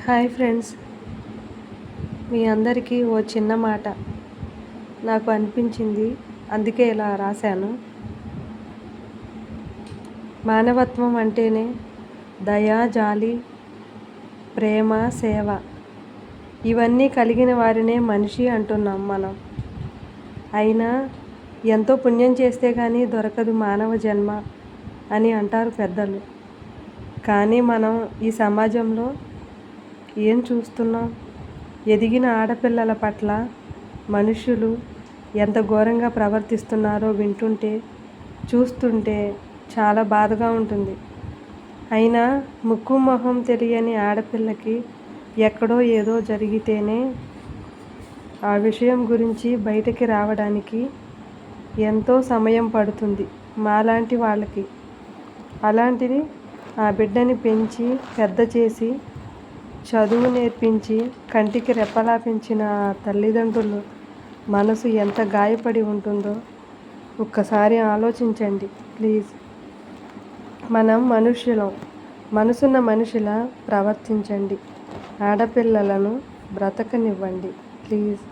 Hi friends, మీ అందరికీ ఓ చిన్న మాట నాకు అనిపించింది, అందుకే ఇలా రాశాను. మానవత్వం అంటేనే దయ, జాలి, ప్రేమ, సేవ ఇవన్నీ కలిగిన వారినే మనిషి అంటున్నాం మనం. అయినా ఎంతో పుణ్యం చేస్తే కానీ దొరకదు మానవ జన్మ అని అంటారు పెద్దలు. కానీ మనం ఈ సమాజంలో ఏం చూస్తున్నాం? ఎదిగిన ఆడపిల్లల పట్ల మనుషులు ఎంత ఘోరంగా ప్రవర్తిస్తున్నారో వింటుంటే, చూస్తుంటే చాలా బాధగా ఉంటుంది. అయినా ముక్కు మొహం తెలియని ఆడపిల్లకి ఎక్కడో ఏదో జరిగితేనే ఆ విషయం గురించి బయటికి రావడానికి ఎంతో సమయం పడుతుంది మాలాంటి వాళ్ళకి. అలాంటిది ఆ బిడ్డని పెంచి పెద్ద చేసి చదువు నేర్పించి కంటికి రెప్పలా పెంచిన ఆ తల్లిదండ్రులు మనసు ఎంత గాయపడి ఉంటుందో ఒక్కసారి ఆలోచించండి ప్లీజ్. మనం మనుష్యులం, మనసున్న మనిషిలా ప్రవర్తించండి. ఆడపిల్లలను బ్రతకనివ్వండి ప్లీజ్.